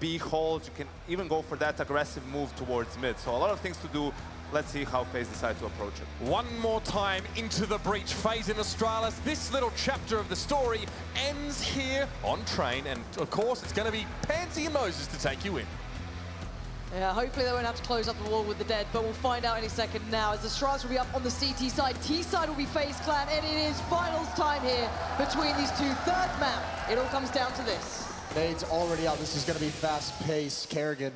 B holds, you can even go for that aggressive move towards mid. So a lot of things to do. Let's see how FaZe decide to approach it. One more time into the breach. FaZe in Astralis. This little chapter of the story ends here on Train. And of course, it's going to be Pansy and Moses to take you in. Yeah, hopefully they won't have to close up the wall with the dead, but we'll find out any second now as the Astralis will be up on the CT side. T side will be FaZe Clan, and it is finals time here between these two. Third map, it all comes down to this. Nade's already out. This is going to be fast-paced. Kerrigan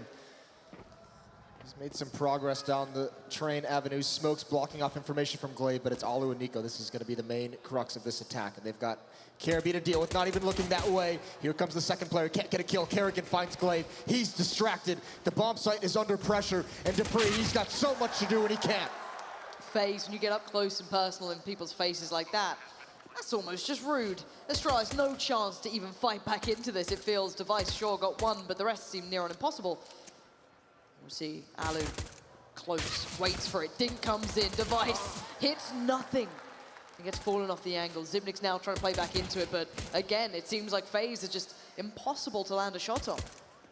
has made some progress down the Train avenue. Smoke's blocking off information from Glaive, but it's Alu and Nico. This is going to be the main crux of this attack, and they've got Caribbean to deal with, not even looking that way. Here comes the second player, can't get a kill. Kerrigan finds Glaive, he's distracted. The bomb site is under pressure, and Dupree, he's got so much to do and he can't. FaZe, when you get up close and personal in people's faces like that, that's almost just rude. Astralis, no chance to even fight back into this, it feels. Device sure got one, but the rest seem near on impossible. We'll see Alu close, waits for it. Dink comes in, Device hits nothing. He gets fallen off the angle. Zibnik's now trying to play back into it, but again, it seems like FaZe is just impossible to land a shot on.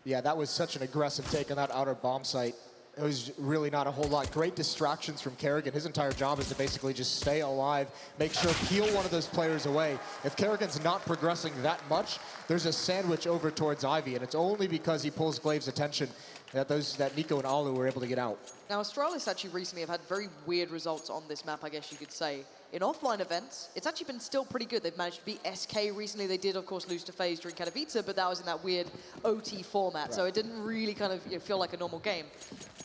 Yeah, that was such an aggressive take on that outer bomb site. It was really not a whole lot. Great distractions from Kerrigan. His entire job is to basically just stay alive, make sure peel one of those players away. If Kerrigan's not progressing that much, there's a sandwich over towards Ivy, and it's only because he pulls Glaive's attention that Nico and Alu were able to get out. Now, Astralis actually recently have had very weird results on this map, I guess you could say. In offline events, it's actually been still pretty good. They've managed to beat SK recently. They did, of course, lose to FaZe during Katowice, but that was in that weird OT format, right. So it didn't really kind of feel like a normal game.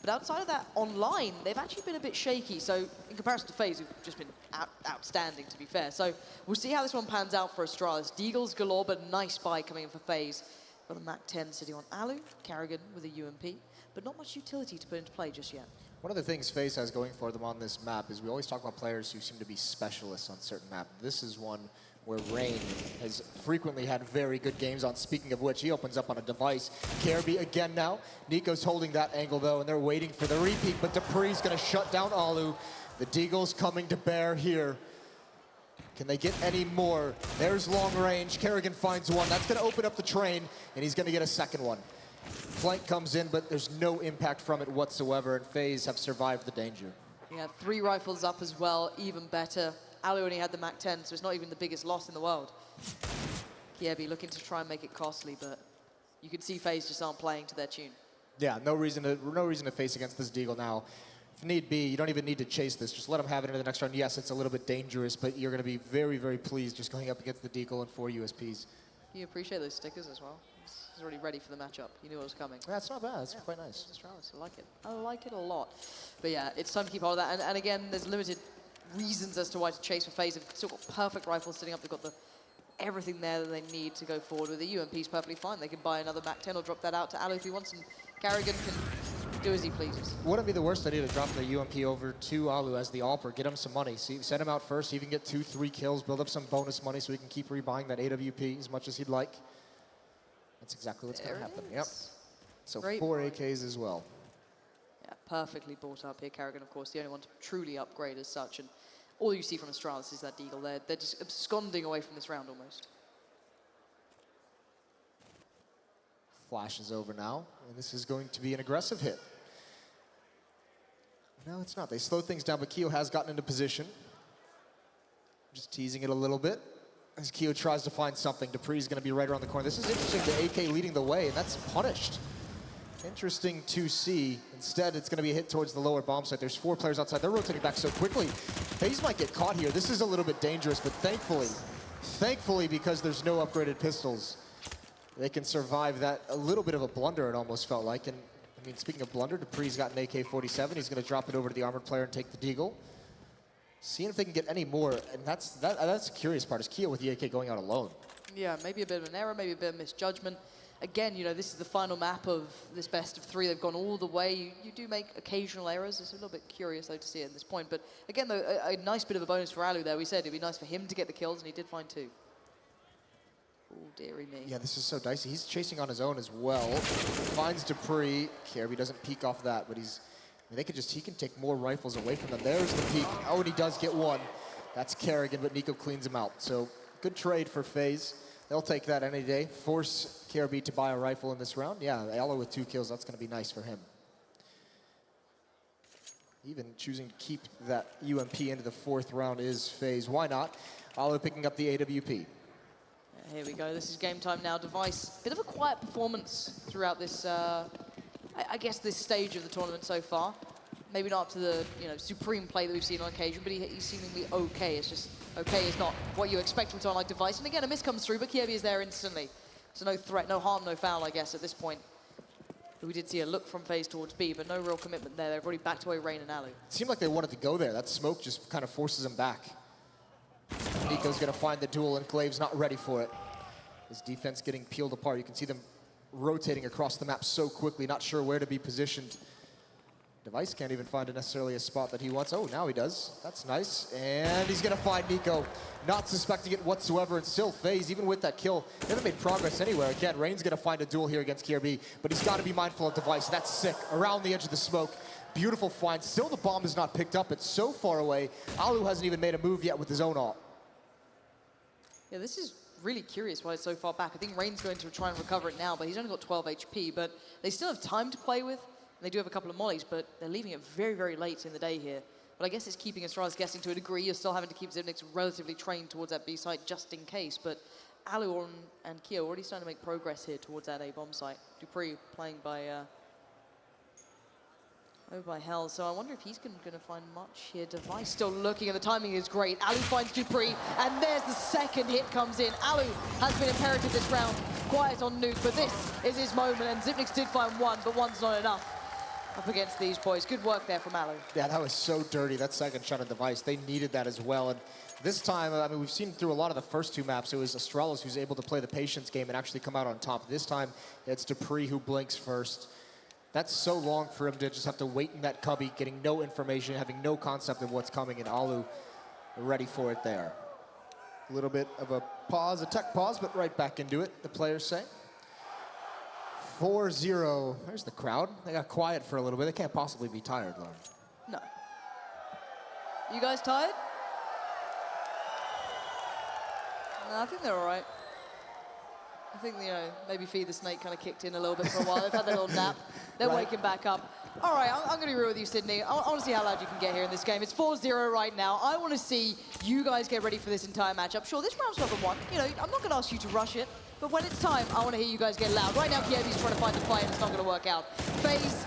But outside of that, online, they've actually been a bit shaky. So in comparison to FaZe, who've just been outstanding, to be fair. So we'll see how this one pans out for Astralis. Deagles galore, but nice buy coming in for FaZe. Got a MAC-10 sitting on Alu, Kerrigan with a UMP, but not much utility to put into play just yet. One of the things FaZe has going for them on this map is we always talk about players who seem to be specialists on certain maps. This is one where Rain has frequently had very good games on. Speaking of which, he opens up on a Device. Caribbean again now. Nico's holding that angle though, and they're waiting for the repeat, but Dupree's gonna shut down Alu. The Deagle's coming to bear here. Can they get any more? There's long range. Kerrigan finds one. That's gonna open up the Train, and he's gonna get a second one. Flank comes in, but there's no impact from it whatsoever, and FaZe have survived the danger. Yeah, 3 rifles up as well, even better. Alu only had the MAC-10, so it's not even the biggest loss in the world. Kiebi looking to try and make it costly, but you can see FaZe just aren't playing to their tune. Yeah, no reason to face against this Deagle now. If need be, you don't even need to chase this. Just let him have it into the next round. Yes, it's a little bit dangerous, but you're going to be very, very pleased just going up against the Deagle and 4 USPs. You appreciate those stickers as well. He's already ready for the matchup. He knew it was coming. That's not bad. That's quite nice. I like it. I like it a lot. But yeah, it's time to keep hold of that. And again, there's limited reasons as to why to chase for FaZe. They've still got perfect rifles sitting up. They've got everything there that they need to go forward with. The UMP's perfectly fine. They can buy another MAC-10 or drop that out to Alu if he wants, and Kerrigan can do as he pleases. Wouldn't be the worst idea to drop the UMP over to Alu as the AWPer, get him some money. See, send him out first, he can get 2-3 kills, build up some bonus money so he can keep rebuying that AWP as much as he'd like. That's exactly what's going to happen. Yep. So great 4 AKs as well. Yeah, perfectly brought up here. Kerrigan, of course, the only one to truly upgrade as such. And all you see from Astralis is that Deagle there. They're just absconding away from this round almost. Flash is over now, and this is going to be an aggressive hit. No, it's not. They slow things down, but Keo has gotten into position. Just teasing it a little bit. As Keo tries to find something, Dupree's going to be right around the corner. This is interesting, the AK leading the way, and that's punished. Interesting to see. Instead, it's going to be a hit towards the lower bomb site. There's 4 players outside. They're rotating back so quickly. FaZe might get caught here. This is a little bit dangerous, but thankfully, because there's no upgraded pistols, they can survive that. A little bit of a blunder, it almost felt like. And I mean, speaking of blunder, Dupree's got an AK-47. He's going to drop it over to the armored player and take the Deagle. Seeing if they can get any more, and that's the curious part, is Keo with the AK going out alone. Yeah, maybe a bit of an error, maybe a bit of misjudgment. Again, this is the final map of this best of 3. They've gone all the way. You do make occasional errors. It's a little bit curious, though, to see it at this point. But again, though, a nice bit of a bonus for Alu there. We said it'd be nice for him to get the kills, and he did find 2. Oh, dearie me. Yeah, this is so dicey. He's chasing on his own as well. Finds Dupree. Kirby doesn't peek off that, but he can take more rifles away from them. There's the peek. Oh, and he does get one. That's Kerrigan, but Nico cleans him out. So good trade for FaZe. They'll take that any day. Force KRB to buy a rifle in this round. Yeah, Aloe with 2 kills, that's going to be nice for him. Even choosing to keep that UMP into the 4th round is FaZe. Why not? Aloe picking up the AWP. Here we go, this is game time now. Device, bit of a quiet performance throughout this, I guess this stage of the tournament so far. Maybe not up to the supreme play that we've seen on occasion, but he's seemingly okay. It's just, okay is not what you expect from someone like Device. And again, a miss comes through, but KRB is there instantly. So no threat, no harm, no foul, I guess, at this point. We did see a look from FaZe towards B, but no real commitment there. They've already backed away Rain and Alu. It seemed like they wanted to go there. That smoke just kind of forces him back. Nico's going to find the duel, and Clave's not ready for it. His defense getting peeled apart. You can see them rotating across the map so quickly, not sure where to be positioned. Device can't even find necessarily a spot that he wants. Oh, now he does. That's nice. And he's going to find Nico, not suspecting it whatsoever. And still FaZe, even with that kill, they haven't made progress anywhere. Again, Rain's going to find a duel here against KRB, but he's got to be mindful of Device. That's sick. Around the edge of the smoke. Beautiful find. Still the bomb is not picked up. It's so far away. Alu hasn't even made a move yet with his own ult. Yeah, this is really curious why it's so far back. I think Rain's going to try and recover it now, but he's only got 12 HP, but they still have time to play with. They do have a couple of mollies, but they're leaving it very, very late in the day here. But I guess it's keeping Astralis guessing to a degree. You're still having to keep Zipnix relatively trained towards that B site just in case. But Alu and Kia already starting to make progress here towards that A bomb site. Dupree playing by Hell. So I wonder if he's going to find much here. Device still looking, and the timing is great. Alu finds Dupree, and there's the second hit comes in. Alu has been imperative this round. Quiet on Nuke, but this is his moment, and Zipnix did find one, but one's not enough up against these boys. Good work there from Alu. Yeah, that was so dirty, that second shot of Device. They needed that as well. And this time, I mean, we've seen through a lot of the first 2 maps, it was Astralis who's able to play the patience game and actually come out on top. This time, it's Dupree who blinks first. That's so long for him to just have to wait in that cubby, getting no information, having no concept of what's coming, and Alu ready for it there. A little bit of a pause, a tech pause, but right back into it, the players say. 4-0. There's the crowd. They got quiet for a little bit. They can't possibly be tired, Lauren. No. You guys tired? No, I think they're all right. I think, maybe Feed the Snake kind of kicked in a little bit for a while. They've had their little nap. They're waking back up. All right, I'm going to be real with you, Sydney. I want to see how loud you can get here in this game. It's 4-0 right now. I want to see you guys get ready for this entire matchup. Sure, this round's not the one. I'm not going to ask you to rush it. But when it's time, I want to hear you guys get loud. Right now, KRB's trying to find the fight, and it's not going to work out. FaZe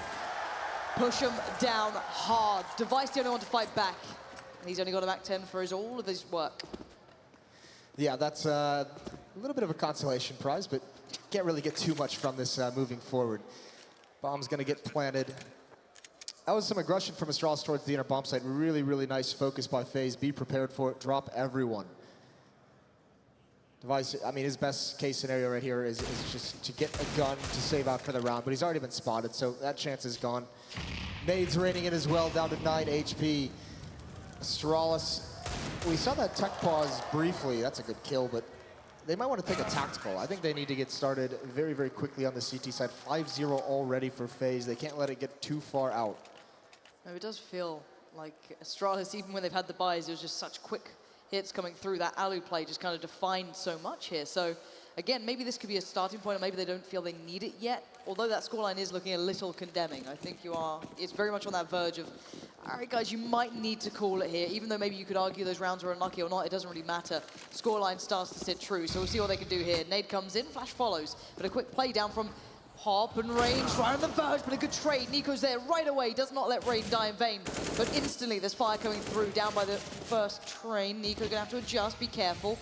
push him down hard. Device the only one to fight back. And he's only got a Mac 10 for all of his work. Yeah, that's a little bit of a consolation prize, but can't really get too much from this moving forward. Bomb's going to get planted. That was some aggression from Astralis towards the inner bomb site. Really, really nice focus by FaZe. Be prepared for it. Drop everyone. Device, I mean, his best case scenario right here is just to get a gun to save out for the round, but he's already been spotted, so that chance is gone. Nades raining in as well, down to 9 HP. Astralis, we saw that tech pause briefly. That's a good kill, but they might want to take a tactical. I think they need to get started very, very quickly on the CT side. 5-0 already for FaZe. They can't let it get too far out. No, it does feel like Astralis, even when they've had the buys, it was just such quick hits coming through. That Alu play just kind of defined so much here. So again, maybe this could be a starting point, or maybe they don't feel they need it yet. Although that scoreline is looking a little condemning. I think it's very much on that verge of, all right, guys, you might need to call it here. Even though maybe you could argue those rounds are unlucky or not, it doesn't really matter. Scoreline starts to sit true, so we'll see what they can do here. Nade comes in, flash follows, but a quick play down from Hop and Range, right on the verge, but a good trade. Nico's there right away, does not let Rain die in vain. But instantly, there's fire coming through, down by the first train. Nico gonna have to adjust, be careful.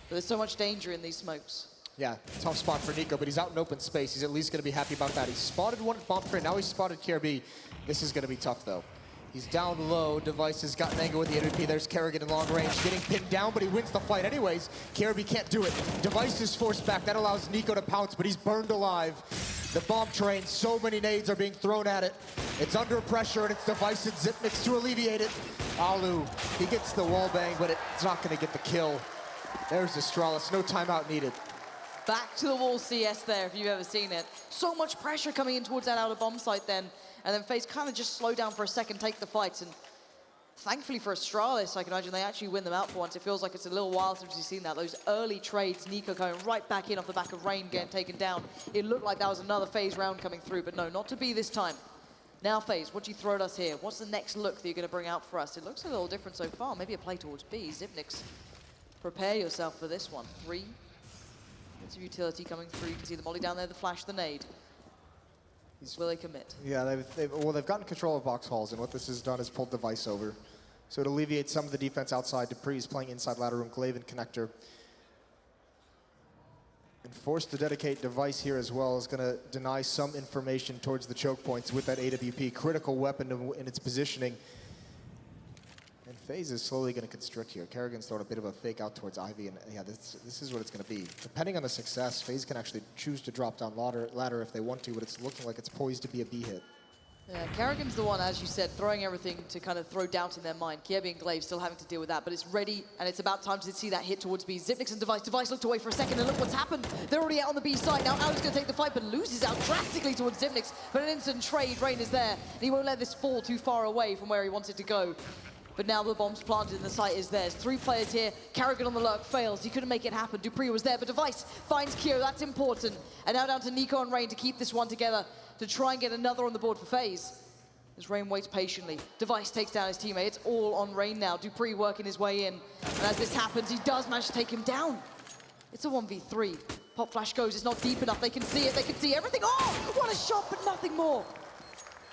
But there's so much danger in these smokes. Yeah, tough spot for Nico, but he's out in open space. He's at least gonna be happy about that. He spotted one bomb train, now he's spotted KRB. This is gonna be tough though. He's down low, Device has got an angle with the MVP. There's Kerrigan in long range, getting pinned down, but he wins the fight anyways. KRB can't do it. Device is forced back, that allows Nico to pounce, but he's burned alive. The bomb train, so many nades are being thrown at it. It's under pressure, and it's Device and Zipnix to alleviate it. Alu, he gets the wall bang, but it's not gonna get the kill. There's Astralis, no timeout needed. Back to the wall CS there, if you've ever seen it. So much pressure coming in towards that outer bomb site then. And then FaZe kind of just slow down for a second, take the fight. And Thankfully for Astralis, I can imagine they actually win them out for once. It feels like it's a little while since we've seen that. Those early trades, Nico going right back in off the back of Rain getting taken down. It looked like that was another FaZe round coming through, but no, not to be this time. Now FaZe, what do you throw at us here? What's the next look that you're going to bring out for us? It looks a little different so far. Maybe a play towards B. Xyp9x, prepare yourself for this one. 3. Bits of utility coming through. You can see the molly down there, the flash, the nade. Will they commit? Yeah, they've gotten control of box halls, and what this has done is pulled Device over. So it alleviates some of the defense outside. Dupree's playing inside ladder room, Glaive and Connector. And forced to dedicate Device here as well is going to deny some information towards the choke points with that AWP. Critical weapon in its positioning. And FaZe is slowly going to constrict here. Kerrigan's throwing a bit of a fake out towards Ivy, and yeah, this is what it's going to be. Depending on the success, FaZe can actually choose to drop down ladder if they want to, but it's looking like it's poised to be a B hit. Yeah, Kerrigan's the one, as you said, throwing everything to kind of throw doubt in their mind. Kiebi and Glaive still having to deal with that, but it's ready, and it's about time to see that hit towards B. Xyp9x and Device. Device looked away for a second, and look what's happened. They're already out on the B side. Now Ali's going to take the fight, but loses out drastically towards Xyp9x. But an instant trade, Rain is there, and he won't let this fall too far away from where he wants it to go. But now the bomb's planted and the site is theirs. 3 players here. Kerrigan on the lurk fails. He couldn't make it happen. Dupree was there, but Device finds Kyo. That's important. And now down to Nico and Rain to keep this one together, to try and get another on the board for FaZe. As Rain waits patiently. Device takes down his teammate. It's all on Rain now. Dupree working his way in. And as this happens, he does manage to take him down. It's a 1v3. Pop flash goes. It's not deep enough. They can see it. They can see everything. Oh, what a shot, but nothing more.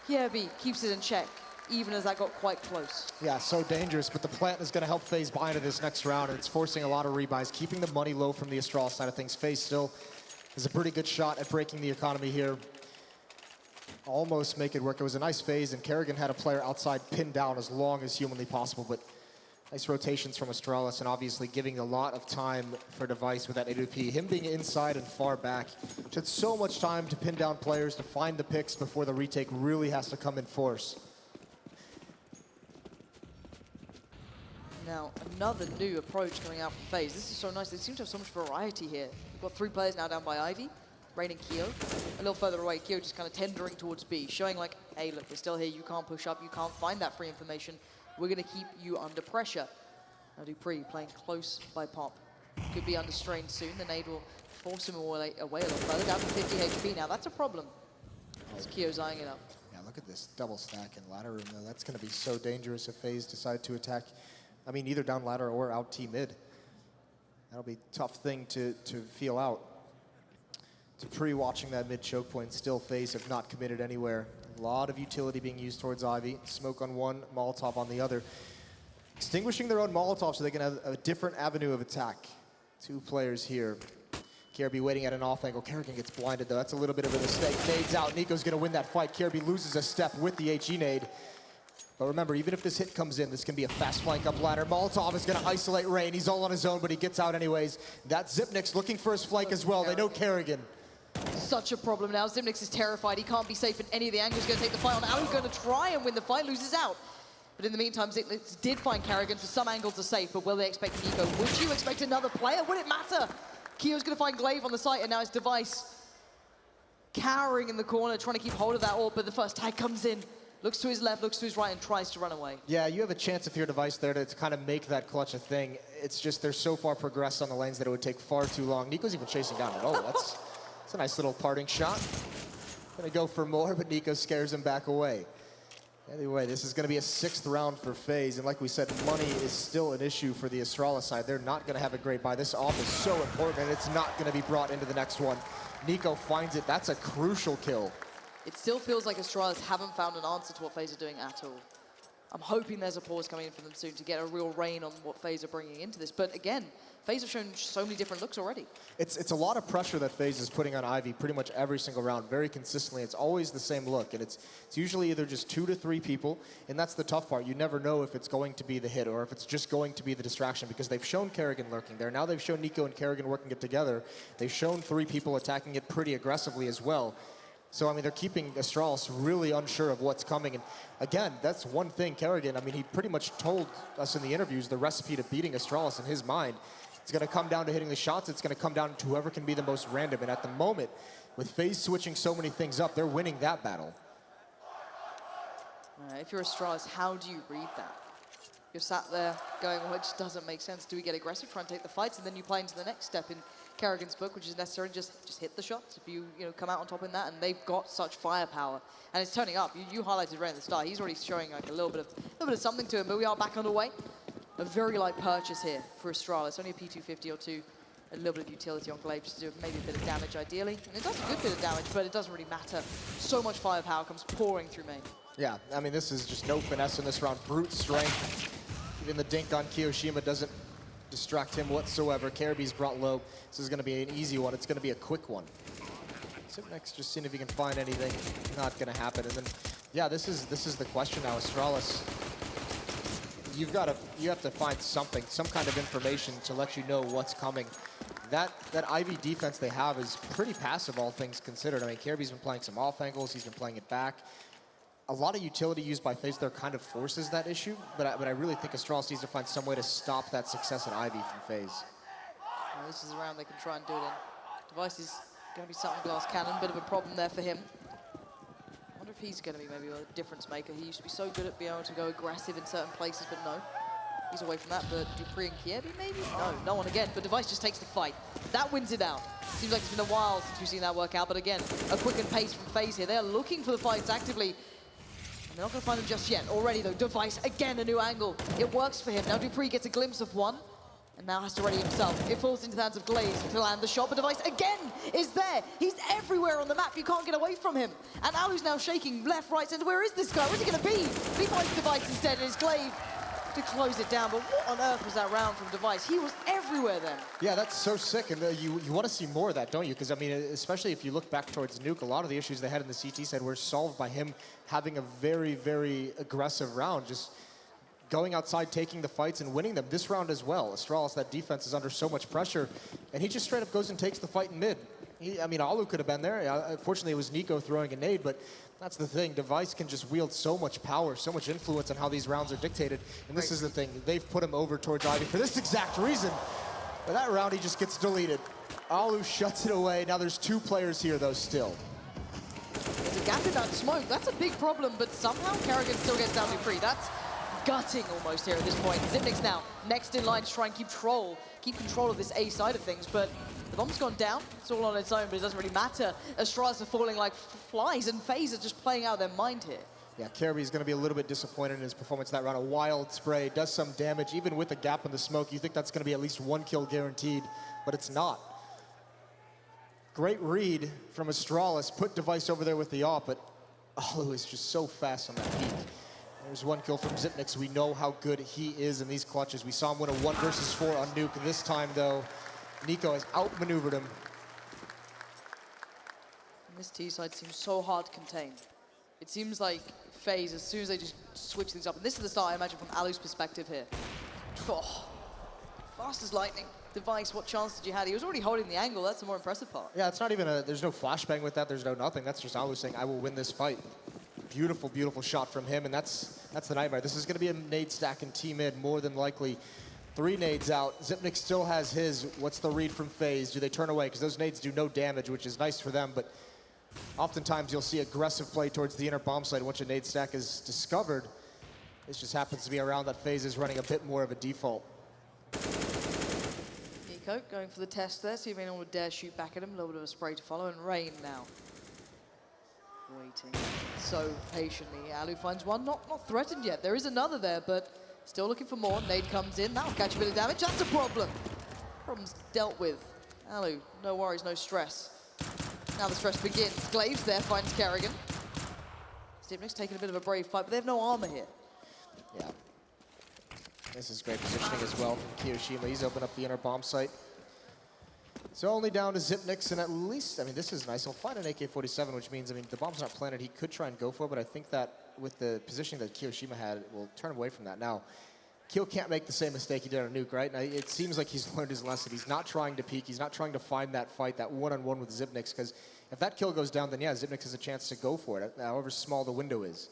Kiebi keeps it in check, even as that got quite close. Yeah, so dangerous, but the plant is going to help FaZe buy into this next round, and it's forcing a lot of rebuys, keeping the money low from the Astralis side of things. FaZe still is a pretty good shot at breaking the economy here. Almost make it work. It was a nice phase, and Kerrigan had a player outside pinned down as long as humanly possible, but nice rotations from Astralis, and obviously giving a lot of time for Device with that AWP. Him being inside and far back, which had so much time to pin down players, to find the picks before the retake really has to come in force. Now, another new approach coming out from FaZe. This is so nice. They seem to have so much variety here. We've got 3 players now down by Ivy. Rain and Kyo. A little further away, Kyo just kind of tendering towards B, showing like, hey, look, we're still here. You can't push up. You can't find that free information. We're going to keep you under pressure. Now Dupree playing close by Pop. Could be under strain soon. The nade will force him away a little further. Down to 50 HP now. That's a problem. As Kyo's eyeing it up. Yeah, look at this double stack in ladder room, though. That's going to be so dangerous if FaZe decide to attack. I mean, either down ladder or out T mid. That'll be a tough thing to feel out. Dupree watching that mid choke point. Still FaZe have not committed anywhere. A lot of utility being used towards Ivy. Smoke on one, Molotov on the other. Extinguishing their own Molotov so they can have a different avenue of attack. 2 players here. Kirby waiting at an off angle. Kerrigan gets blinded though. That's a little bit of a mistake. Nades out. Nico's gonna win that fight. Kirby loses a step with the HE nade. But remember, even if this hit comes in, this can be a fast flank up ladder. Molotov is gonna isolate Rain. He's all on his own, but he gets out anyways. That's Xyp9x looking for his flank as well. They know Kerrigan. Such a problem now. Xyp9x is terrified. He can't be safe in any of the angles. He's going to take the fight on. Ali's going to try and win the fight, loses out. But in the meantime, Xyp9x did find Kerrigan, so some angles are safe, but will they expect Nico? Would you expect another player? Would it matter? Kyo's going to find Glaive on the site, and now his Device cowering in the corner, trying to keep hold of that orb, but the first tag comes in. Looks to his left, looks to his right, and tries to run away. Yeah, you have a chance if you're Device there to kind of make that clutch a thing. It's just they're so far progressed on the lanes that it would take far too long. Nico's even chasing down. Oh, that's a nice little parting shot. Gonna go for more, but Nico scares him back away. Anyway, this is gonna be a 6th round for FaZe, and like we said, money is still an issue for the Astralis side. They're not gonna have a great buy. This off is so important, and it's not gonna be brought into the next one. Nico finds it. That's a crucial kill. It still feels like Astralis haven't found an answer to what FaZe are doing at all. I'm hoping there's a pause coming in for them soon to get a real rein on what FaZe are bringing into this. But again, FaZe have shown so many different looks already. It's a lot of pressure that FaZe is putting on Ivy pretty much every single round, very consistently. It's always the same look, and it's usually either just 2 to 3 people, and that's the tough part. You never know if it's going to be the hit or if it's just going to be the distraction, because they've shown Kerrigan lurking there. Now they've shown Nico and Kerrigan working it together. They've shown 3 people attacking it pretty aggressively as well. So, I mean, they're keeping Astralis really unsure of what's coming. And again, that's one thing Kerrigan, I mean, he pretty much told us in the interviews the recipe to beating Astralis in his mind. It's going to come down to hitting the shots. It's going to come down to whoever can be the most random. And at the moment, with FaZe switching so many things up, they're winning that battle. If you're Astralis, how do you read that? you're sat there going, well, it just doesn't make sense. Do we get aggressive, try and take the fights, and then you play into the next step in Kerrigan's book, which is necessary, just hit the shots if you come out on top in that, and they've got such firepower. And it's turning up. You highlighted right at the start. He's already showing like a little bit of something to him, but we are back underway. A very light purchase here for Astralis. Only a P250 or two. A little bit of utility on Glaive just to do maybe a bit of damage ideally. And it does a good bit of damage, but it doesn't really matter. So much firepower comes pouring through main. Yeah, I mean, this is just no finesse in this round. Brute strength. Even the dink on Kiyoshima doesn't distract him whatsoever. Caribbee's brought low. This is going to be an easy one. It's going to be a quick one. Zipnex just seeing if he can find anything. Not going to happen. And then, yeah, this is the question now. Astralis, you have to find something, some kind of information to let you know what's coming. That IV defense they have is pretty passive, all things considered. I mean, Caribbee's been playing some off angles. He's been playing it back. A lot of utility used by FaZe there kind of forces that issue, but I really think Astralis needs to find some way to stop that success in Ivy from FaZe. Well, this is a round they can try and do it in. Device is going to be something glass cannon, bit of a problem there for him. I wonder if he's going to be maybe a difference maker. He used to be so good at being able to go aggressive in certain places, but no. He's away from that, but Dupree and Kiebi maybe? No one again, but Device just takes the fight. That wins it out. Seems like it's been a while since we've seen that work out, but again, a quick pace from FaZe here. They're looking for the fights actively. They're not going to find them just yet. Already, though, Device, again, a new angle. It works for him. Now Dupree gets a glimpse of one, and now has to ready himself. It falls into the hands of Glaze to land the shot, but Device, again, is there. He's everywhere on the map. You can't get away from him. And Alu's now shaking left, right, center. Where is this guy? Where's he going to be? He finds Device instead, and it's Glaive to close it down. But what on earth was that round from Device? He was everywhere then. Yeah, that's so sick, and you want to see more of that, don't you? Because, I mean, especially if you look back towards Nuke, a lot of the issues they had in the CT side were solved by him having a very, very aggressive round, just going outside, taking the fights, and winning them. This round as well. Astralis, that defense is under so much pressure, and he just straight up goes and takes the fight in mid. I mean, Alu could have been there. Unfortunately, it was Nico throwing a nade, but that's the thing. Device can just wield so much power, so much influence on how these rounds are dictated. And this is the thing. They've put him over towards Ivy for this exact reason. But that round, he just gets deleted. Alu shuts it away. Now there's two players here, though, still. There's a gap in that smoke. That's a big problem, but somehow Kerrigan still gets down Dupree. That's gutting almost here at this point. Zipnix now next in line to try and keep control of this A side of things, but the bomb's gone down. It's all on its own, but it doesn't really matter. Astralis are falling like flies, and FaZe are just playing out their mind here. Yeah, Caribbee's going to be a little bit disappointed in his performance that round. A wild spray, does some damage. Even with the gap in the smoke, you think that's going to be at least one kill guaranteed, but it's not. Great read from Astralis. Put Device over there with the AWP, but Alu is just so fast on that peak. There's one kill from Zipnix. We know how good he is in these clutches. We saw him win a 1 versus 4 on Nuke. This time, though, Nico has outmaneuvered him. And this T side seems so hard to contain. It seems like FaZe, as soon as they just switch things up, and this is the start, I imagine, from Alu's perspective here. Oh, fast as lightning. Device, what chance did you have? He was already holding the angle. That's the more impressive part. Yeah, it's not even there's no flashbang with that. There's no nothing. That's just Alu saying, I will win this fight. Beautiful, beautiful shot from him, and that's the nightmare. This is going to be a nade stack in T-mid, more than likely. 3 nades out. Zipnix still has his. What's the read from FaZe? Do they turn away? Because those nades do no damage, which is nice for them, but oftentimes you'll see aggressive play towards the inner bomb site once a nade stack is discovered. This just happens to be a round that FaZe is running a bit more of a default. Nico going for the test there, see if anyone would dare shoot back at him. A little bit of a spray to follow, and Rain now waiting so patiently. Alu finds one, not threatened yet. There is another there, but still looking for more. Nade comes in, that'll catch a bit of damage. That's a problem. Problem's dealt with. Alu, no worries, no stress. Now the stress begins. Glaives there, finds Kerrigan. Zipnix taking a bit of a brave fight, but they have no armor here. Yeah. This is great positioning as well from Kiyoshima. He's opened up the inner bomb site. So only down to Zipnix, and at least, I mean, this is nice. He'll find an AK-47, which means, I mean, the bomb's not planted. He could try and go for it, but I think that with the positioning that Kiyoshima had, it will turn away from that. Now, Kyo can't make the same mistake he did on Nuke, right? Now, it seems like he's learned his lesson. He's not trying to peek. He's not trying to find that fight, that one-on-one with Zipnix, because if that kill goes down, then yeah, Zipnix has a chance to go for it, however small the window is.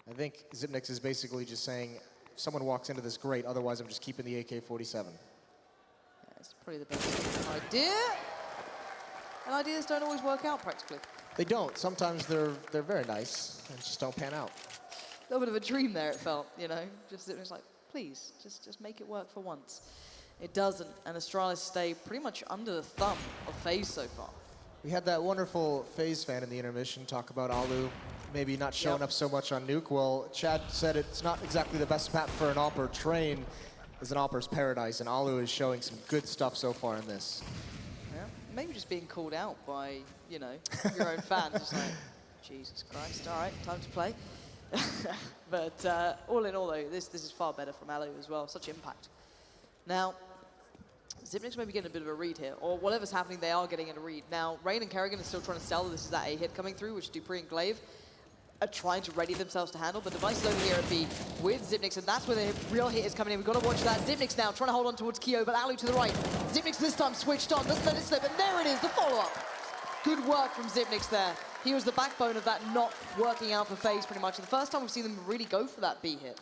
I think Zipnix is basically just saying, if someone walks into this, great, otherwise I'm just keeping the AK-47. It's probably the best idea. And ideas don't always work out practically. They don't. Sometimes they're very nice and just don't pan out. little bit of a dream there, it felt, you know? Just, it was like, please, just make it work for once. It doesn't, and Astralis stay pretty much under the thumb of FaZe so far. We had that wonderful FaZe fan in the intermission talk about Alu maybe not showing up so much on Nuke. Well, Chad said it's not exactly the best map for an AWPer. Train is an AWPer's paradise, and Alu is showing some good stuff so far in this. Yeah, maybe just being called out by, you know, your own fans. Just like, Jesus Christ, all right, time to play. But all in all, though, this is far better from Alu as well. Such impact. Now, Xyp9x may be getting a bit of a read here, or whatever's happening, they are getting a read. Now, Rain and Kerrigan are still trying to sell that this is that A hit coming through, which Dupree and Glaive are trying to ready themselves to handle. The device is over here at B with Xyp9x, and that's where the real hit is coming in. We've got to watch that. Xyp9x now trying to hold on towards Keo, but Alu to the right. Xyp9x this time switched on, doesn't let it slip, and there it is, the follow-up. Good work from Xyp9x there. He was the backbone of that not working out for FaZe pretty much. And the first time we've seen them really go for that B hit.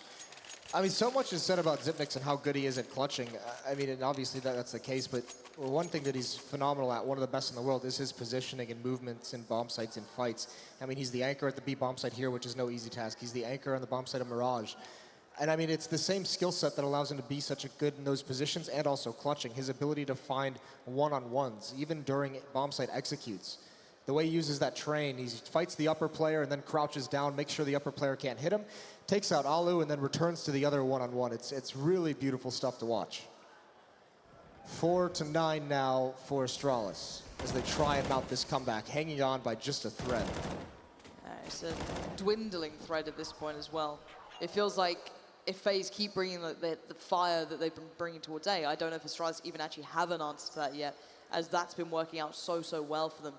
I mean, so much is said about Xyp9x and how good he is at clutching. I mean, and obviously that's the case, but one thing that he's phenomenal at, one of the best in the world, is his positioning and movements in bomb sites and fights. I mean, he's the anchor at the B bomb site here, which is no easy task. He's the anchor on the bomb site of Mirage. And I mean, it's the same skill set that allows him to be such a good in those positions and also clutching. His ability to find one-on-ones, even during bomb site executes. The way he uses that train, he fights the upper player and then crouches down, makes sure the upper player can't hit him, takes out Alu, and then returns to the other one-on-one. It's really beautiful stuff to watch. 4-9 now for Astralis as they try and mount this comeback, hanging on by just a thread. It's a dwindling thread at this point as well. It feels like if FaZe keep bringing the fire that they've been bringing towards A, I don't know if Astralis even actually have an answer to that yet, as that's been working out so well for them.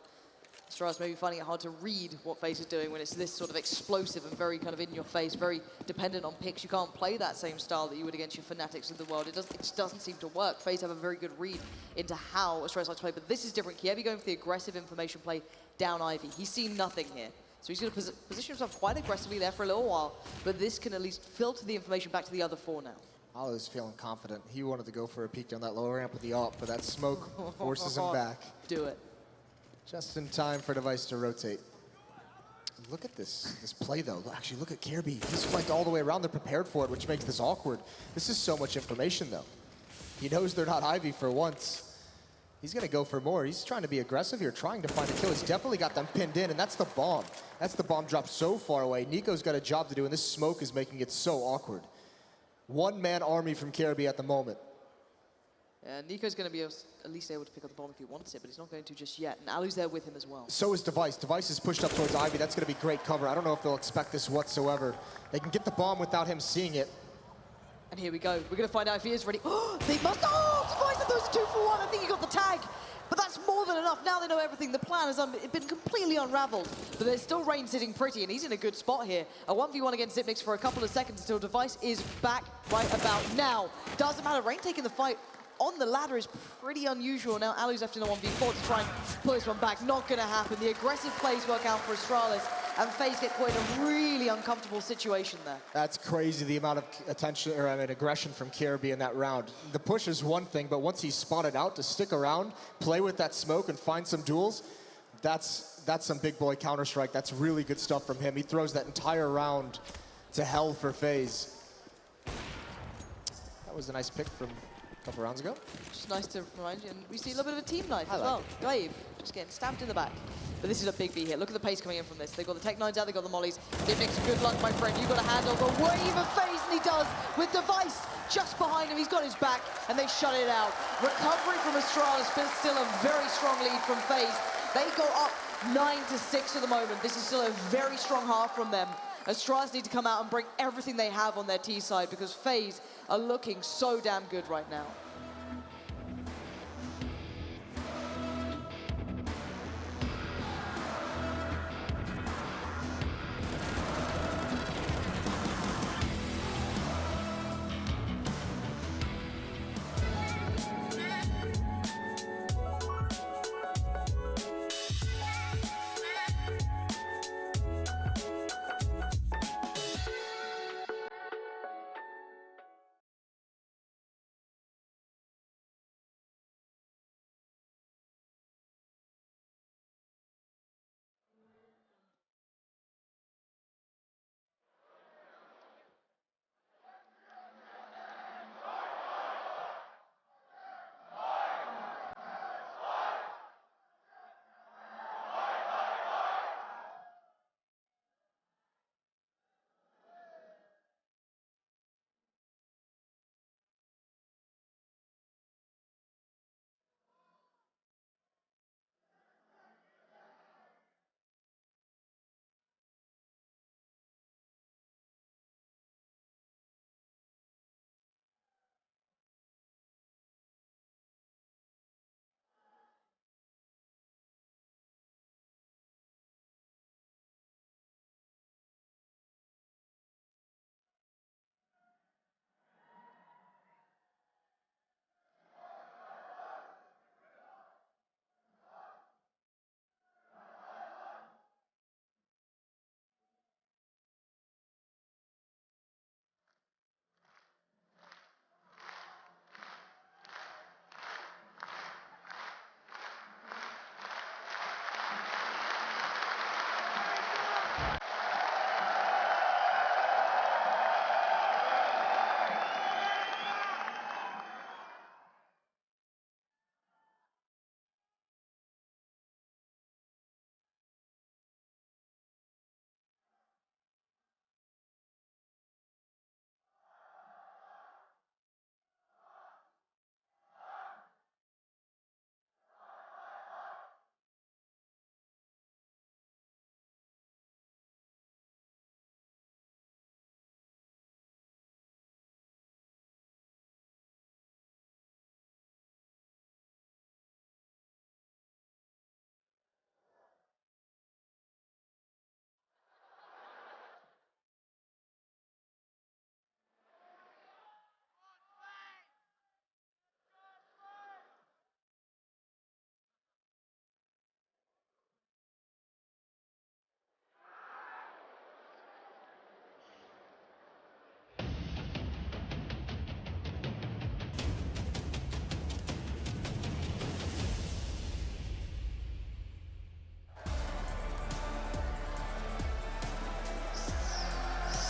Astralis may be finding it hard to read what FaZe is doing when it's this sort of explosive and very kind of in your face, very dependent on picks. You can't play that same style that you would against your Fanatics of the world. It just doesn't seem to work. FaZe have a very good read into how Astralis likes to play, but this is different. Kievi going for the aggressive information play down Ivy. He's seen nothing here. So he's going to position himself quite aggressively there for a little while, but this can at least filter the information back to the other four now. Alu's feeling confident. He wanted to go for a peek down that lower ramp with the AWP, but that smoke forces him back. Do it. Just in time for device to rotate. Look at this play though. Actually, look at Kirby. He's flanked all the way around. They're prepared for it, which makes this awkward. This is so much information though. He knows they're not Ivy for once. He's gonna go for more. He's trying to be aggressive here, trying to find a kill. He's definitely got them pinned in, and that's the bomb. That's the bomb dropped so far away. Nico's got a job to do, and this smoke is making it so awkward. One-man army from Kirby at the moment. Yeah, Nico's going to be at least able to pick up the bomb if he wants it, but he's not going to just yet. And Alu's there with him as well. So is Device. Device is pushed up towards Ivy. That's going to be great cover. I don't know if they'll expect this whatsoever. They can get the bomb without him seeing it. And here we go. We're going to find out if he is ready. Oh, they must. Oh, Device, those are 2 for 1. I think he got the tag. But that's more than enough. Now they know everything. The plan has been completely unraveled. But there's still Rain sitting pretty, and he's in a good spot here. A 1v1 against Xyp9x for a couple of seconds until Device is back right about now. Doesn't matter. Rain taking the fight on the ladder is pretty unusual. Now Alu's left in the 1v4 to try and pull this one back. Not going to happen. The aggressive plays work out for Astralis, and FaZe get quite a really uncomfortable situation there. That's crazy, the amount of attention, or I mean, aggression from Kirby in that round. The push is one thing, but once he's spotted out, to stick around, play with that smoke, and find some duels, that's some big boy Counter-Strike. That's really good stuff from him. He throws that entire round to hell for FaZe. That was a nice pick from couple rounds ago. Just nice to remind you, and we see a little bit of a team knife as well. Glaive just getting stabbed in the back. But this is a big B hit. Look at the pace coming in from this. They've got the Tech 9s out, they've got the mollies. Xyp9x, good luck, my friend. You've got to handle the wave of FaZe, and he does with Device just behind him. He's got his back, and they shut it out. Recovery from Astralis, but still a very strong lead from FaZe. They go up 9-6 at the moment. This is still a very strong half from them. Astralis need to come out and bring everything they have on their T side, because FaZe are looking so damn good right now.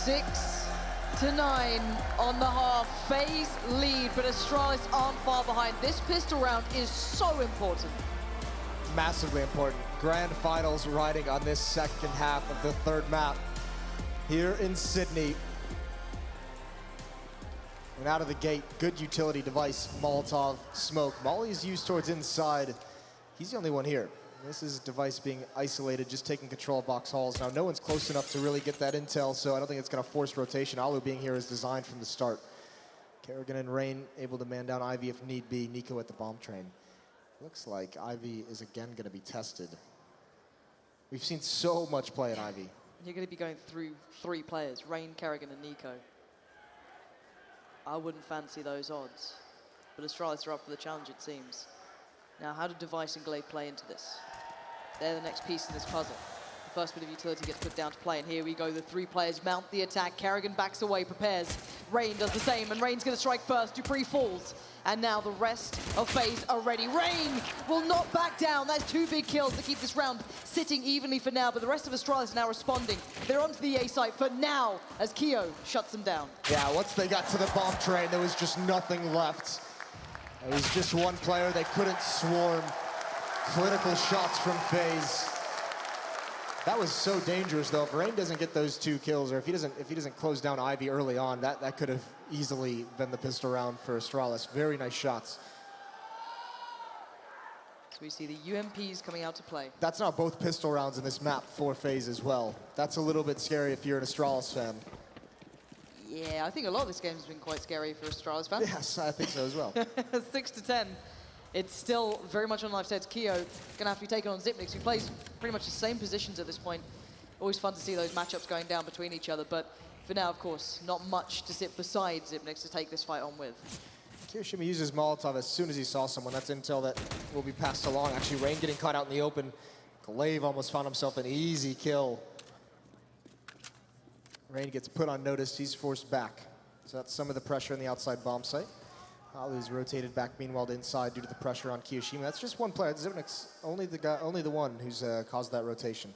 6-9 on the half. FaZe lead, but Astralis aren't far behind. This pistol round is so important. Massively important. Grand finals riding on this second half of the third map here in Sydney. And out of the gate, good utility device, Molotov smoke. Molly is used towards inside. He's the only one here. This is a device being isolated, just taking control of box halls. Now, no one's close enough to really get that intel, so I don't think it's going to force rotation. Alu being here is designed from the start. Kerrigan and Rain able to man down Ivy if need be. Nico at the bomb train. Looks like Ivy is again going to be tested. We've seen so much play in Ivy. You're going to be going through 3 players, Rain, Kerrigan, and Nico. I wouldn't fancy those odds, but Astralis are up for the challenge, it seems. Now, how do Device and Glaive play into this? They're the next piece in this puzzle. The first bit of utility gets put down to play, and here we go. The 3 players mount the attack. Kerrigan backs away, prepares. Rain does the same, and Rain's going to strike first. Dupree falls, and now the rest of FaZe are ready. Rain will not back down. That's 2 big kills to keep this round sitting evenly for now, but the rest of Astralis now responding. They're onto the A site for now, as Keo shuts them down. Yeah, once they got to the bomb train, there was just nothing left. It was just one player. They couldn't swarm. Clinical shots from FaZe. That was so dangerous, though. If Rain doesn't get those 2 kills, or if he doesn't close down Ivy early on, that could have easily been the pistol round for Astralis. Very nice shots. So we see the UMPs coming out to play. That's now both pistol rounds in this map for FaZe as well. That's a little bit scary if you're an Astralis fan. Yeah, I think a lot of this game has been quite scary for Astralis fans. Yes, I think so as well. 6-10. It's still very much on life sets. Keo gonna have to be taken on Xyp9x, who plays pretty much the same positions at this point. Always fun to see those matchups going down between each other, but for now, of course, not much to sit beside Xyp9x to take this fight on with. Kirishima uses Molotov as soon as he saw someone. That's intel that will be passed along. Actually, Rain getting caught out in the open. Glaive almost found himself an easy kill. Rain gets put on notice. He's forced back. So that's some of the pressure on the outside bomb site. Alu's rotated back, meanwhile, to inside due to the pressure on Kiyoshima. That's just one player. Xyp9x, only the one who's caused that rotation.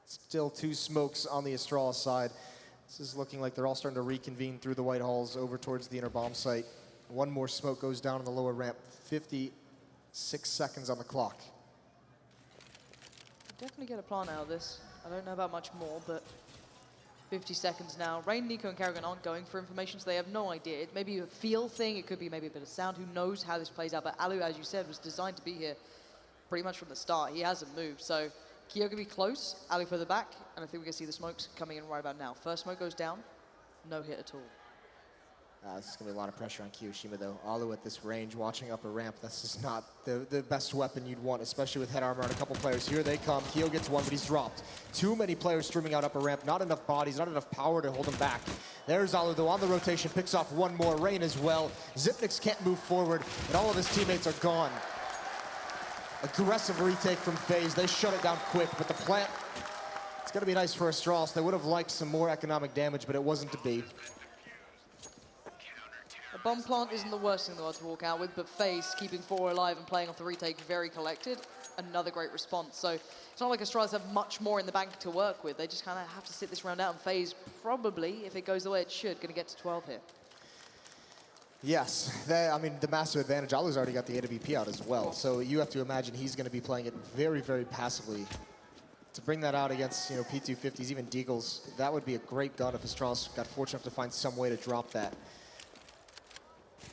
Still 2 smokes on the Astralis side. This is looking like they're all starting to reconvene through the white halls over towards the inner bomb site. One more smoke goes down on the lower ramp. 56 seconds on the clock. Definitely get a plan out of this. I don't know about much more, but 50 seconds now. Rain, Nico, and Kerrigan aren't going for information, so they have no idea. It may be a feel thing, it could be maybe a bit of sound. Who knows how this plays out? But Alu, as you said, was designed to be here pretty much from the start. He hasn't moved, so Keo can be close, Alu further back, and I think we can see the smokes coming in right about now. First smoke goes down, no hit at all. This is going to be a lot of pressure on Kiyoshima, though. Alu at this range, watching up a ramp. That's just not the best weapon you'd want, especially with head armor on a couple players. Here they come. Keo gets one, but he's dropped. Too many players streaming out up a ramp. Not enough bodies, not enough power to hold him back. There's Alu, though, on the rotation. Picks off one more. Rain as well. Xyp9x can't move forward, and all of his teammates are gone. Aggressive retake from FaZe. They shut it down quick, but the plant, it's going to be nice for Astralis. They would have liked some more economic damage, but it wasn't to be. A bomb plant isn't the worst thing in the world to walk out with, but FaZe keeping 4 alive and playing off the retake very collected. Another great response. So it's not like Astralis have much more in the bank to work with. They just kind of have to sit this round out, and FaZe probably, if it goes the way it should, going to get to 12 here. Yes, I mean, the massive advantage. Alu's already got the AWP out as well, so you have to imagine he's going to be playing it very, very passively. To bring that out against, you know, P250s, even Deagles, that would be a great gun if Astralis got fortunate enough to find some way to drop that.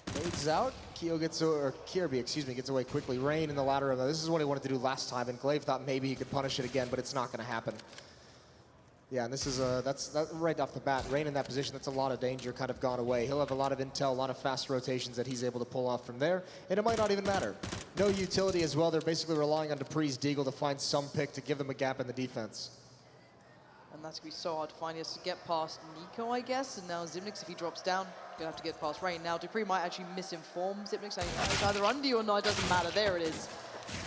Fades out. Keo gets, or Kirby, excuse me, gets away quickly. Rain in the ladder. This is what he wanted to do last time, and Glaive thought maybe he could punish it again, but it's not going to happen. Yeah, and this is that's right off the bat. Rain in that position, that's a lot of danger kind of gone away. He'll have a lot of intel, a lot of fast rotations that he's able to pull off from there, and it might not even matter. No utility as well. They're basically relying on Dupree's Deagle to find some pick to give them a gap in the defense. And that's going to be so hard to find. He has to get past Nico, I guess, and now Xyp9x, if he drops down, going to have to get past Rain. Now, Dupree might actually misinform Xyp9x, saying it's either under you or not, it doesn't matter. There it is.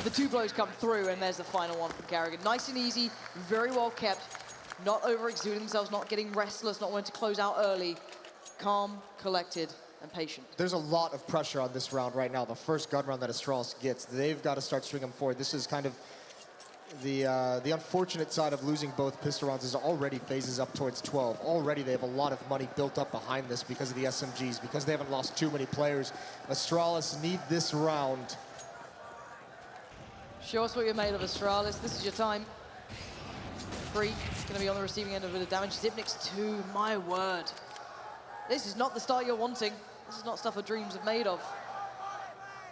The 2 blows come through, and there's the final one from Kerrigan. Nice and easy, very well kept. Not over-exuding themselves, not getting restless, not wanting to close out early. Calm, collected, and patient. There's a lot of pressure on this round right now. The first gun round that Astralis gets, they've got to start stringing them forward. This is kind of The unfortunate side of losing both pistol rounds is already FaZe up towards 12. Already they have a lot of money built up behind this because of the SMGs, because they haven't lost too many players. Astralis need this round. Show us what you're made of, Astralis. This is your time. Free, going to be on the receiving end of a bit of damage. Zipnix 2, my word. This is not the start you're wanting. This is not stuff our dreams are made of.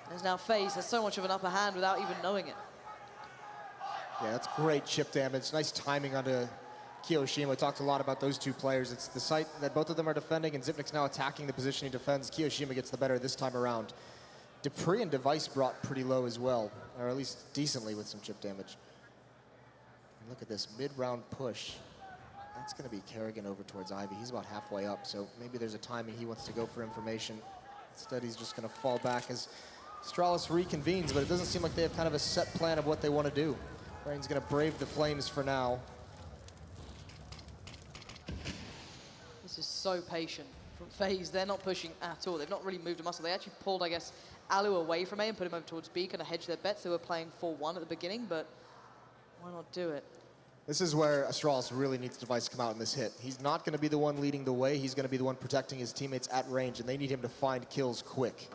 There's now FaZe has so much of an upper hand without even knowing it. Yeah, that's great chip damage. Nice timing onto Kiyoshima. We talked a lot about those two players. It's the site that both of them are defending, and Zipnix now attacking the position he defends. Kiyoshima gets the better this time around. Dupree and Device brought pretty low as well, or at least decently with some chip damage. And look at this mid-round push. That's going to be Kerrigan over towards Ivy. He's about halfway up, so maybe there's a timing he wants to go for information. Instead, he's just going to fall back as Astralis reconvenes, but it doesn't seem like they have kind of a set plan of what they want to do. Rain's going to brave the flames for now. This is so patient from FaZe. They're not pushing at all. They've not really moved a muscle. They actually pulled, I guess, Alu away from A and put him over towards B, kind of hedge their bets. They were playing 4-1 at the beginning, but why not do it? This is where Astralis really needs Device to come out in this hit. He's not going to be the one leading the way. He's going to be the one protecting his teammates at range, and they need him to find kills quick.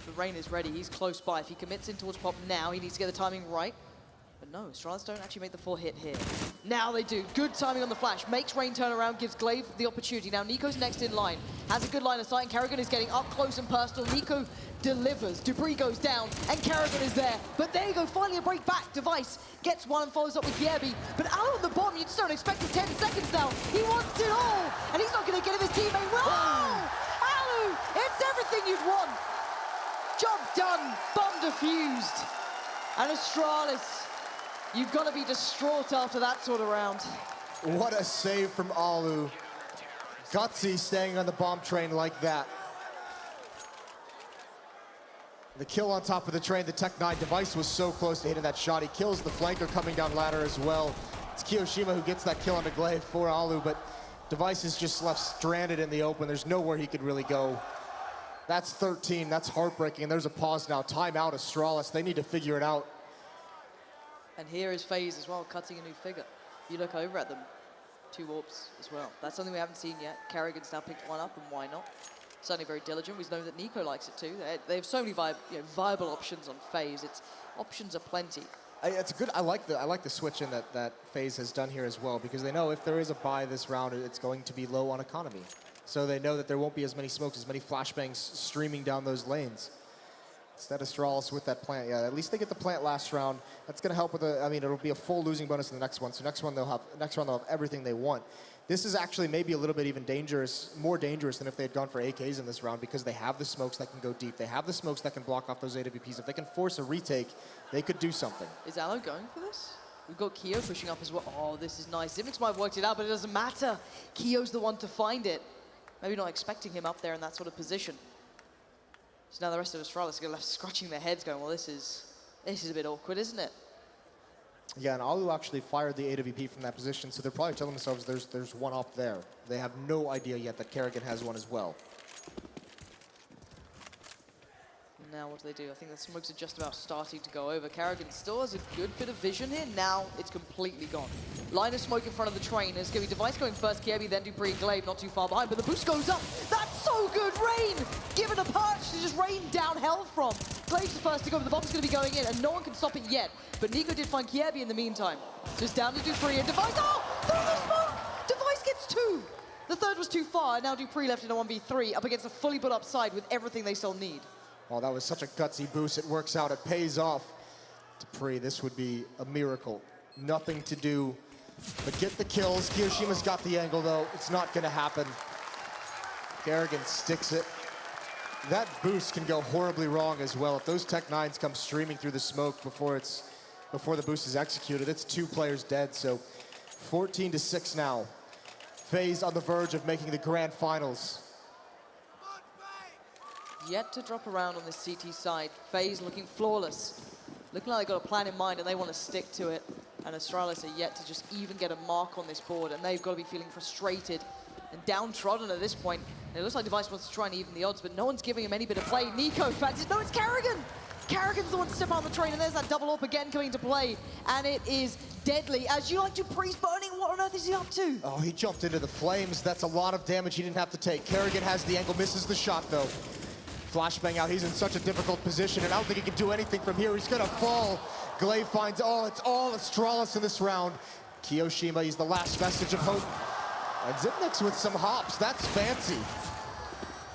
The Rain is ready. He's close by. If he commits in towards Pop now, he needs to get the timing right. But no, Astralis don't actually make the full hit here. Now they do. Good timing on the flash. Makes Rain turn around, gives Glaive the opportunity. Now Nico's next in line. Has a good line of sight, and Kerrigan is getting up close and personal. Nico delivers. Dupree goes down, and Kerrigan is there. But there you go, finally a break back. Device gets one and follows up with Yerby. But Alu at the bottom, you just don't expect it 10 seconds now. He wants it all, and he's not going to get him his teammate. Whoa! Alu, it's everything you'd want. Job done, bomb defused. And Astralis, you've got to be distraught after that sort of round. What a save from Alu. Gutsy staying on the bomb train like that. The kill on top of the train, the Tech-9 Device was so close to hitting that shot. He kills the flanker coming down ladder as well. It's Kiyoshima who gets that kill on the Glaive for Alu, but Device is just left stranded in the open. There's nowhere he could really go. That's 13, that's heartbreaking. There's a pause now. Timeout, Astralis. They need to figure it out. And here is FaZe as well, cutting a new figure. You look over at them, 2 warps as well. That's something we haven't seen yet. Kerrigan's now picked one up, and why not? Certainly very diligent. We know that Nico likes it too. They have so many viable options on FaZe. Options are plenty. It's good. I like the switch in that FaZe has done here as well, because they know if there is a buy this round, it's going to be low on economy. So they know that there won't be as many smokes, as many flashbangs streaming down those lanes. Instead, Astralis with that plant. Yeah, at least they get the plant last round. That's going to help with it'll be a full losing bonus in the next one. So next round they'll have everything they want. This is actually maybe a little bit even more dangerous than if they had gone for AKs in this round, because they have the smokes that can go deep. They have the smokes that can block off those AWPs. If they can force a retake, they could do something. Is Alu going for this? We've got Keo pushing up as well. Oh, this is nice. Zipnix might have worked it out, but it doesn't matter. Keo's the one to find it. Maybe not expecting him up there in that sort of position. So now the rest of Astralis are left scratching their heads going, well, this is a bit awkward, isn't it? Yeah, and Alu actually fired the AWP from that position, so they're probably telling themselves there's one up there. They have no idea yet that Kerrigan has one as well. Now what do they do? I think the smokes are just about starting to go over. Kerrigan still has a good bit of vision here. Now it's completely gone. Line of smoke in front of the train. It's going to be Device going first, Kiebi, then Dupree, Glaive not too far behind, but the boost goes up. That's so good, Rain! Given a perch to just rain down hell from. Glaive's the first to go, but the bomb's going to be going in, and no one can stop it yet. But Nico did find Kiebi in the meantime. Just down to Dupree, and Device, oh! Through the smoke! Device gets 2! The third was too far, and now Dupree left in a 1v3 up against a fully put up side with everything they still need. Oh, that was such a gutsy boost. It works out. It pays off. Dupree, this would be a miracle. Nothing to do but get the kills. Kiyoshima's got the angle, though. It's not going to happen. Kerrigan sticks it. That boost can go horribly wrong as well. If those Tech-9s come streaming through the smoke before the boost is executed, it's 2 players dead. So 14-6 now. FaZe on the verge of making the grand finals. Yet to drop around on this CT side. FaZe looking flawless. Looking like they've got a plan in mind and they want to stick to it. And Astralis are yet to just even get a mark on this board, and they've got to be feeling frustrated and downtrodden at this point. And it looks like Device wants to try and even the odds, but no one's giving him any bit of play. Nico, in fact, no, it's Kerrigan! Karrigan's the one to step on the train, and there's that double up again coming into play, and it is deadly. As you like to Dupree's burning, what on earth is he up to? Oh, he jumped into the flames. That's a lot of damage he didn't have to take. Karrigan has the angle, misses the shot though. Flashbang out, he's in such a difficult position, and I don't think he can do anything from here. He's gonna fall. Glaive finds, it's all Astralis in this round. Kiyoshima, he's the last vestige of hope. And Zipnix with some hops, that's fancy.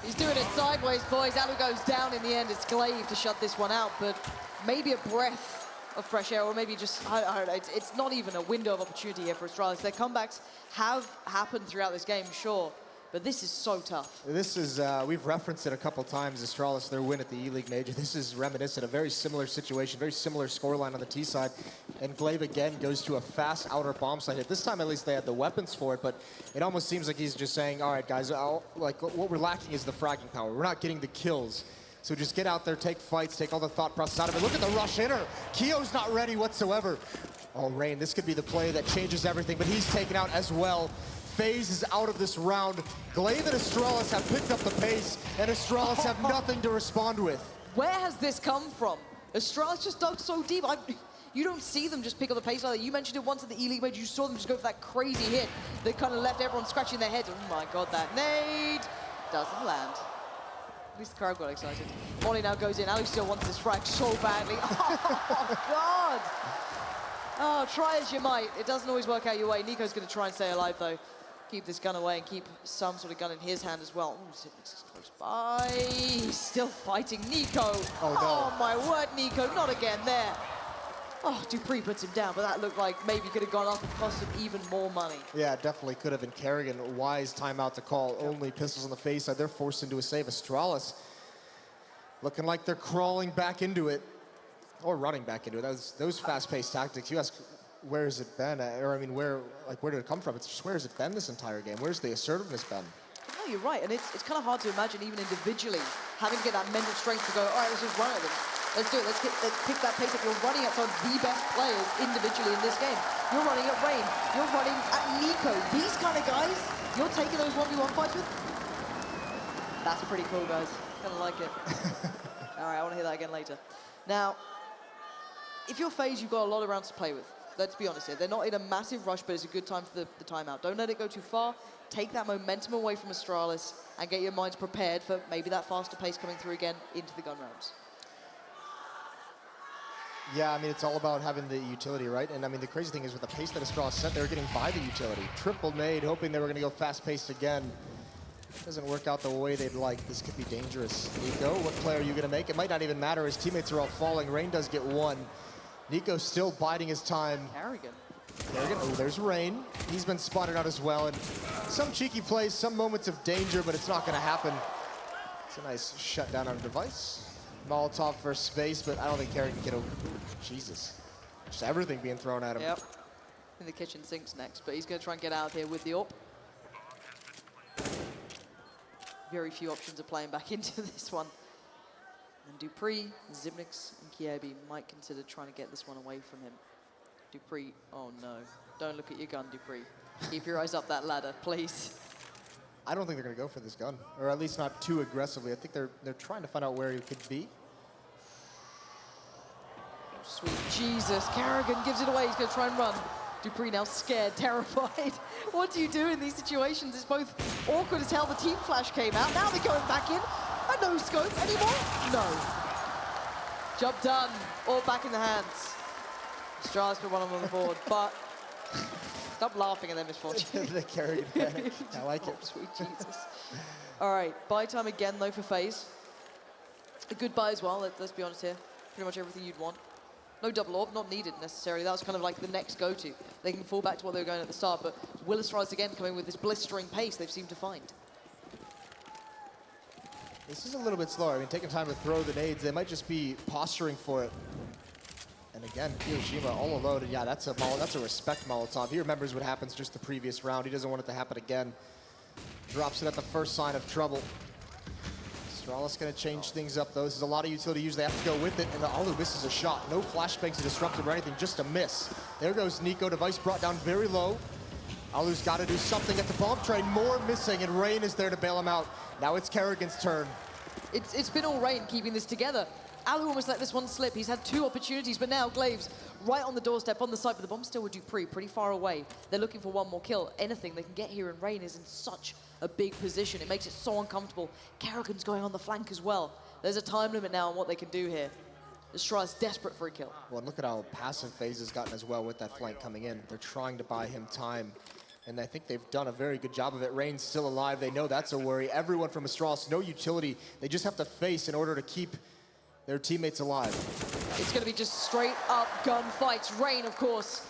He's doing it sideways, boys. Alu goes down in the end. It's Glaive to shut this one out, but maybe a breath of fresh air, or maybe just, I don't know, it's not even a window of opportunity here for Astralis. Their comebacks have happened throughout this game, sure, but this is so tough. This is, we've referenced it a couple times, Astralis, their win at the E-League Major. This is reminiscent, a very similar situation, very similar scoreline on the T side. And Glaive again goes to a fast outer bomb site hit. This time at least they had the weapons for it, but it almost seems like he's just saying, all right guys, like what we're lacking is the fragging power. We're not getting the kills. So just get out there, take fights, take all the thought process out of it. Look at the rush inner. Kiyo's not ready whatsoever. Oh, Rain, this could be the play that changes everything, but he's taken out as well. FaZe is out of this round. Glaive and Astralis have picked up the pace, and Astralis have nothing to respond with. Where has this come from? Astralis just dug so deep. You don't see them just pick up the pace like that. You mentioned it once at the E-League Major. You saw them just go for that crazy hit that kind of left everyone scratching their heads. Oh my God, that nade doesn't land. At least the crowd got excited. Molly now goes in. Ali still wants this frag so badly. Oh, God. Oh, try as you might. It doesn't always work out your way. Nico's going to try and stay alive, though. Keep this gun away and keep some sort of gun in his hand as well. Ooh, Zipnix is close by. He's still fighting Nico. Oh, no. Oh, my word, Nico. Not again there. Oh, Dupree puts him down, but that looked like maybe could have gone off and cost him even more money. Yeah, it definitely could have. And Karrigan, wise timeout to call. Only pistols on the face side. They're forced into a save. Astralis looking like they're crawling back into it. Or running back into it. Those fast-paced tactics. You ask, where has it been? Or I mean, where did it come from? It's just, where has it been this entire game? Where's the assertiveness been? No, you're right, and it's kind of hard to imagine even individually having to get that mental strength to go, all right, let's just run at them. Let's do it. Let's pick that pace up. You're running at some of the best players individually in this game. You're running at Rain. You're running at Nico. These kind of guys, you're taking those 1v1 fights with. That's pretty cool, guys. Kind of like it. All right, I want to hear that again later. Now, if you're FaZe, you've got a lot of rounds to play with. Let's be honest here. They're not in a massive rush, but it's a good time for the timeout. Don't let it go too far. Take that momentum away from Astralis and get your minds prepared for maybe that faster pace coming through again into the gun rounds. Yeah, I mean, it's all about having the utility, right? And I mean, the crazy thing is with the pace that Astralis set, they were getting by the utility. Triple nade, hoping they were going to go fast-paced again. Doesn't work out the way they'd like. This could be dangerous. Nico, what play are you going to make? It might not even matter. His teammates are all falling. Rain does get one. Nico's still biding his time. Karrigan. Oh, there's Rain. He's been spotted out as well. And some cheeky plays, some moments of danger, but it's not going to happen. It's a nice shutdown on a device. Molotov for space, but I don't think Karrigan can. Jesus. Just everything being thrown at him. Yep. I think the kitchen sink's next, but he's going to try and get out of here with the AWP. Very few options of playing back into this one. And Dupree, Zipnix, and Kiebi might consider trying to get this one away from him. Dupree, oh no. Don't look at your gun, Dupree. Keep your eyes up that ladder, please. I don't think they're going to go for this gun, or at least not too aggressively. I think they're trying to find out where he could be. Oh, sweet Jesus, Karrigan gives it away. He's going to try and run. Dupree now scared, terrified. What do you do in these situations? It's both awkward as hell. The team flash came out. Now they're going back in. A no scope anymore? No. Job done. All back in the hands. Astralis put one on the board, but stop laughing at their misfortune. The Karrigan panic. I like it. Sweet Jesus. All right, buy time again though for FaZe. A good buy as well, let's be honest here. Pretty much everything you'd want. No double AWP, not needed necessarily. That was kind of like the next go-to. They can fall back to what they were going at the start, but will Astralis again coming with this blistering pace they've seemed to find. This is a little bit slower. I mean, taking time to throw the nades, they might just be posturing for it. And again, Kiyoshima all alone, and yeah, that's a respect Molotov. He remembers what happens just the previous round. He doesn't want it to happen again. Drops it at the first sign of trouble. Astralis gonna change things up though. This is a lot of utility use. They have to go with it, and the Alu misses a shot. No flashbangs to disrupt him or anything, just a miss. There goes Nico, device brought down very low. Alu's gotta do something at the bomb train. More missing, and Rain is there to bail him out. Now it's Karrigan's turn. It's been all Rain keeping this together. Alu almost let this one slip. He's had 2 opportunities, but now Glaves right on the doorstep, on the site, but the bomb still with Dupree, pretty far away. They're looking for one more kill. Anything they can get here, and Rain is in such a big position. It makes it so uncomfortable. Kerrigan's going on the flank as well. There's a time limit now on what they can do here. Astralis desperate for a kill. Well, look at how passive FaZe has gotten as well with that flank coming in. They're trying to buy him time, and I think they've done a very good job of it. Rain's still alive. They know that's a worry. Everyone from Astralis, no utility. They just have to face in order to keep their teammates alive. It's going to be just straight up gunfights. Rain, of course,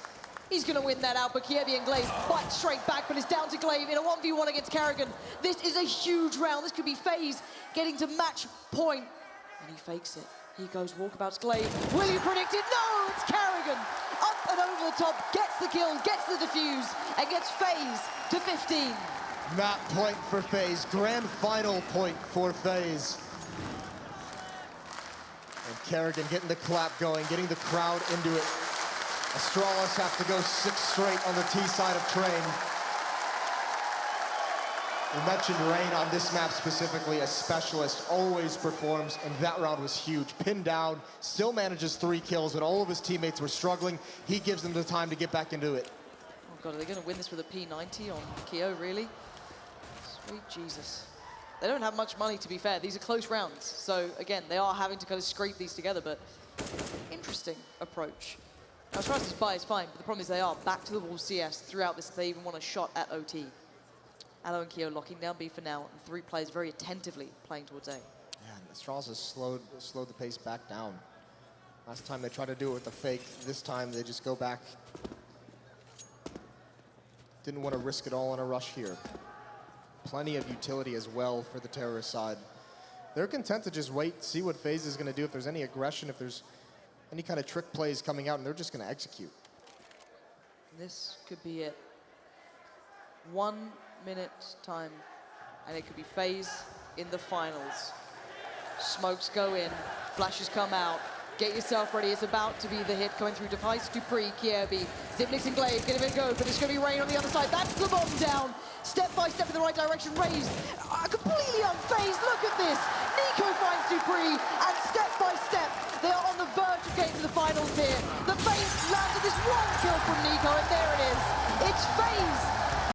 he's going to win that out, but Kiebi and Glaive fight straight back, but it's down to Glaive in a 1v1 against Kerrigan. This is a huge round. This could be FaZe getting to match point, and he fakes it. He goes walkabouts Glaive. Will you predict it? No, it's Kerrigan. Up and over the top, gets the kill, gets the defuse, and gets FaZe to 15. Map point for FaZe. Grand final point for FaZe. And Kerrigan getting the clap going, getting the crowd into it. Astralis have to go 6 straight on the T side of Train. We mentioned Rain on this map specifically, a specialist, always performs, and that round was huge. Pinned down, still manages 3 kills, but all of his teammates were struggling. He gives them the time to get back into it. Oh God, are they going to win this with a P90 on Keo, really? Sweet Jesus. They don't have much money, to be fair. These are close rounds. So again, they are having to kind of scrape these together, but interesting approach. Now, Astralis' buy is fine, but the problem is they are back to the wall CS throughout this. They even want a shot at OT. Aloe and Keo locking down B for now, and 3 players very attentively playing towards A. Yeah, Astralis has slowed the pace back down. Last time they tried to do it with the fake. This time they just go back. Didn't want to risk it all on a rush here. Plenty of utility as well for the terrorist side. They're content to just wait, see what FaZe is going to do, if there's any aggression, if there's any kind of trick plays coming out, and they're just going to execute. This could be it. 1 minute time, and it could be FaZe in the finals. Smokes go in, flashes come out. Get yourself ready, it's about to be the hit coming through Device, Dupree, Kierby, Zipnix and Glaive, give it a go, but it's going to be Rain on the other side. That's the bomb down. Step by step in the right direction, raised. Completely unfazed, look at this. Nico finds Dupree, and step by step, they are on the verge of getting to the finals here. The FaZe landed this 1 kill from Nico, and there